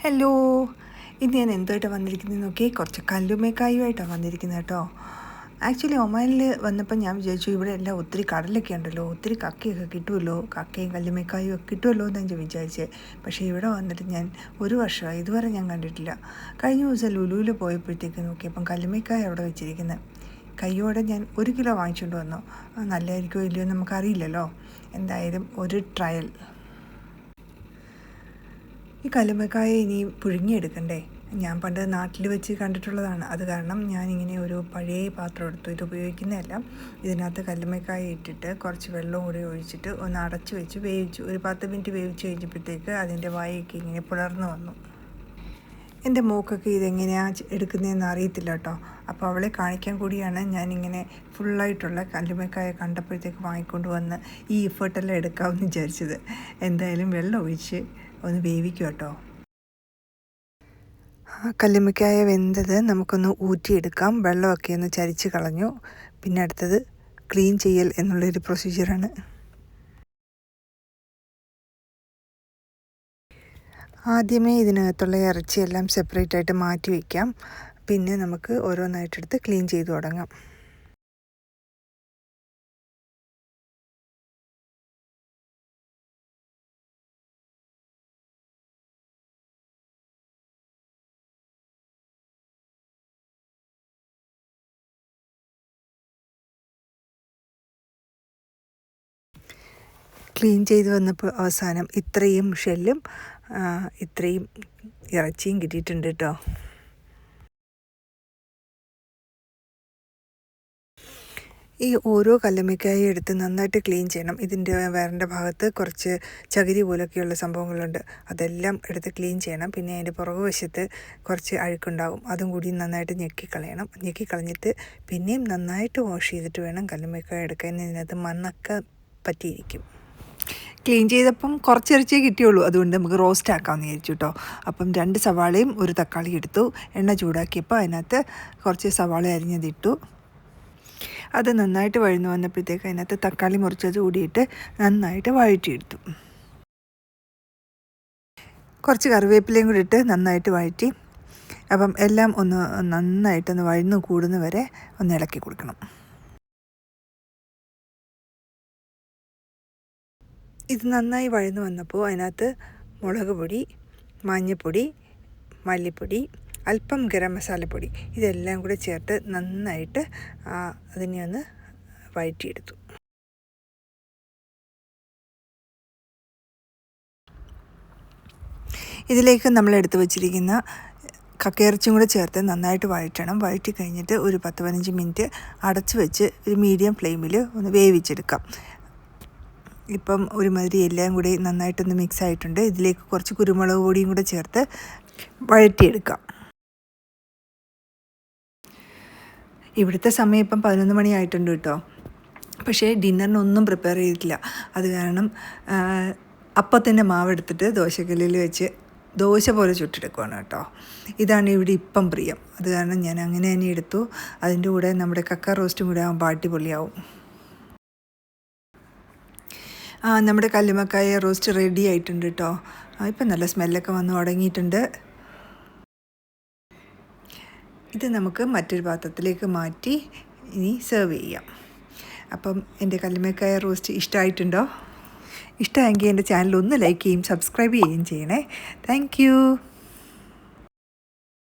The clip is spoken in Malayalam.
ഹലോ, ഇന്ന് ഞാൻ എന്തുമായിട്ടാണ് വന്നിരിക്കുന്നത് നോക്കി, കുറച്ച് കല്ലുമ്മക്കായുമായിട്ടാണ് വന്നിരിക്കുന്നത് കേട്ടോ. ആക്ച്വലി ഒമാനിൽ വന്നപ്പോൾ ഞാൻ വിചാരിച്ചു ഇവിടെ എല്ലാം ഒത്തിരി കടലൊക്കെ ഉണ്ടല്ലോ, ഒത്തിരി കക്കയൊക്കെ കിട്ടുമല്ലോ, കക്കയും കല്ലുമ്മക്കായും ഒക്കെ കിട്ടുമല്ലോ എന്ന് ഞാൻ വിചാരിച്ചത്. പക്ഷേ ഇവിടെ വന്നിട്ട് ഞാൻ ഒരു വർഷമായി ഇതുവരെ ഞാൻ കണ്ടിട്ടില്ല. കഴിഞ്ഞ ദിവസം ലുലുവിൽ പോയപ്പോഴത്തേക്ക് നോക്കിയപ്പം കല്ലുമ്മക്കായ അവിടെ വെച്ചിരിക്കുന്നത്. കയ്യോടെ ഞാൻ 1 കിലോ വാങ്ങിച്ചുകൊണ്ട് വന്നു. നല്ലതായിരിക്കുമോ ഇല്ലയോ നമുക്കറിയില്ലല്ലോ. എന്തായാലും ഒരു ട്രയൽ. ഈ കല്ലുമ്മക്കായ ഇനി പുഴുങ്ങിയെടുക്കണ്ടേ? ഞാൻ പണ്ട് നാട്ടിൽ വെച്ച് കണ്ടിട്ടുള്ളതാണ്. അത് കാരണം ഞാനിങ്ങനെ ഒരു പഴയ പാത്രം എടുത്തു. ഇത് ഉപയോഗിക്കുന്നതല്ല. ഇതിനകത്ത് കല്ലുമ്മക്കായ ഇട്ടിട്ട് കുറച്ച് വെള്ളവും കൂടി ഒഴിച്ചിട്ട് ഒന്ന് അടച്ചു വെച്ച് വേവിച്ചു. ഒരു 10 മിനിറ്റ് വേവിച്ച് കഴിഞ്ഞപ്പോഴത്തേക്ക് അതിൻ്റെ വായൊക്കെ ഇങ്ങനെ പുലർന്നു വന്നു. എൻ്റെ മോക്കൊക്കെ ഇതെങ്ങനെയാണ് എടുക്കുന്നതെന്ന് അറിയത്തില്ല കേട്ടോ. അപ്പോൾ അവളെ കാണിക്കാൻ കൂടിയാണ് ഞാനിങ്ങനെ ഫുള്ളായിട്ടുള്ള കല്ലുമ്മക്കായ കണ്ടപ്പോഴത്തേക്ക് വാങ്ങിക്കൊണ്ട് വന്ന് ഈ എഫേർട്ടെല്ലാം എടുക്കാമെന്ന് വിചാരിച്ചത്. എന്തായാലും വെള്ളം ഒഴിച്ച് ഒന്ന് വേവിക്കും കേട്ടോ. കല്ലുമ്മക്കായ വെന്തത് നമുക്കൊന്ന് ഊറ്റിയെടുക്കാം. വെള്ളമൊക്കെ ഒന്ന് ചരിച്ച് കളഞ്ഞു. പിന്നെ അടുത്തത് ക്ലീൻ ചെയ്യൽ എന്നുള്ളൊരു പ്രൊസീജിയറാണ്. ആദ്യമേ ഇതിനകത്തുള്ള ഇറച്ചിയെല്ലാം സെപ്പറേറ്റ് ആയിട്ട് മാറ്റി വയ്ക്കാം. പിന്നെ നമുക്ക് ഓരോന്നായിട്ടെടുത്ത് ക്ലീൻ ചെയ്ത് തുടങ്ങാം. ക്ലീൻ ചെയ്ത് വന്നപ്പോൾ അവസാനം ഇത്രയും ഷെല്ലും ഇത്രയും ഇറച്ചിയും കിട്ടിയിട്ടുണ്ട് കേട്ടോ. ഈ ഓരോ കല്ലുമ്മക്കായ എടുത്ത് നന്നായിട്ട് ക്ലീൻ ചെയ്യണം. ഇതിൻ്റെ വരണ്ട ഭാഗത്ത് കുറച്ച് ചകിരി പോലൊക്കെയുള്ള സംഭവങ്ങളുണ്ട്. അതെല്ലാം എടുത്ത് ക്ലീൻ ചെയ്യണം. പിന്നെ അതിൻ്റെ പുറകുവശത്ത് കുറച്ച് അഴുക്കുണ്ടാകും. അതും കൂടി നന്നായിട്ട് ഞെക്കിക്കളയണം. ഞെക്കിക്കളഞ്ഞിട്ട് പിന്നെയും നന്നായിട്ട് വാഷ് ചെയ്തിട്ട് വേണം കല്ലുമ്മക്കായ എടുക്കാൻ. ഇതിനകത്ത് മണ്ണൊക്കെ പറ്റിയിരിക്കും. ക്ലീൻ ചെയ്തപ്പം കുറച്ച് ഇറച്ചിയേ കിട്ടിയുള്ളൂ. അതുകൊണ്ട് നമുക്ക് റോസ്റ്റ് ആക്കാമെന്ന് വിചാരിച്ചു കേട്ടോ. അപ്പം 2 സവാളയും 1 തക്കാളി എടുത്തു. എണ്ണ ചൂടാക്കിയപ്പോൾ അതിനകത്ത് കുറച്ച് സവാള അരിഞ്ഞതിട്ടു. അത് നന്നായിട്ട് വഴന്നു വന്നപ്പോഴത്തേക്ക് അതിനകത്ത് തക്കാളി മുറിച്ചത് കൂടിയിട്ട് നന്നായിട്ട് വഴറ്റിയെടുത്തു. കുറച്ച് കറിവേപ്പിലയും കൂടി ഇട്ട് നന്നായിട്ട് വഴറ്റി. അപ്പം എല്ലാം ഒന്ന് നന്നായിട്ടൊന്ന് വഴന്നു കൂടുന്ന വരെ ഒന്ന് ഇളക്കി കൊടുക്കണം. ഇത് നന്നായി വഴന്നു വന്നപ്പോൾ അതിനകത്ത് മുളക് പൊടി, മഞ്ഞൾപ്പൊടി, മല്ലിപ്പൊടി, അല്പം ഗരം മസാലപ്പൊടി ഇതെല്ലാം കൂടെ ചേർത്ത് നന്നായിട്ട് അതിനെ ഒന്ന് വഴറ്റിയെടുത്തു. ഇതിലേക്ക് നമ്മൾ എടുത്തു വച്ചിരിക്കുന്ന കക്കയിറച്ചിയും കൂടെ ചേർത്ത് നന്നായിട്ട് വഴറ്റണം. വഴറ്റി കഴിഞ്ഞിട്ട് ഒരു 10-15 മിനിറ്റ് അടച്ചു വെച്ച് ഒരു മീഡിയം ഫ്ലെയിമിൽ ഒന്ന് വേവിച്ചെടുക്കാം. ഇപ്പം ഒരുമാതിരി എല്ലാം കൂടി നന്നായിട്ടൊന്ന് മിക്സ് ആയിട്ടുണ്ട്. ഇതിലേക്ക് കുറച്ച് കുരുമുളക് പൊടിയും കൂടെ ചേർത്ത് വഴറ്റിയെടുക്കാം. ഇവിടുത്തെ സമയം ഇപ്പം 11 മണി ആയിട്ടുണ്ട് കേട്ടോ. പക്ഷേ ഡിന്നറിനൊന്നും പ്രിപ്പയർ ചെയ്തിട്ടില്ല. അത് കാരണം അപ്പത്തിൻ്റെ മാവെടുത്തിട്ട് ദോശക്കല്ലിൽ വെച്ച് ദോശ പോലെ ചുട്ടെടുക്കുകയാണ് കേട്ടോ. ഇതാണ് ഇവിടെ ഇപ്പം പ്രിയം. അത് കാരണം ഞാൻ അങ്ങനെ തന്നെ എടുത്തു. അതിൻ്റെ കൂടെ നമ്മുടെ കക്ക റോസ്റ്റും കൂടെ ആകുമ്പോൾ അടിപൊളിയാവും. നമ്മുടെ കല്ലുമ്മക്കായ റോസ്റ്റ് റെഡി ആയിട്ടുണ്ട് കേട്ടോ. ഇപ്പം നല്ല സ്മെല്ലൊക്കെ വന്ന് തുടങ്ങിയിട്ടുണ്ട്. ഇത് നമുക്ക് മറ്റൊരു പാത്രത്തിലേക്ക് മാറ്റി ഇനി സെർവ് ചെയ്യാം. അപ്പം എൻ്റെ കല്ലുമ്മക്കായ റോസ്റ്റ് ഇഷ്ടമായിട്ടുണ്ടോ? ഇഷ്ടമായെങ്കിൽ എൻ്റെ ചാനൽ ഒന്ന് ലൈക്ക് ചെയ്യും സബ്സ്ക്രൈബ് ചെയ്യുകയും ചെയ്യണേ. താങ്ക്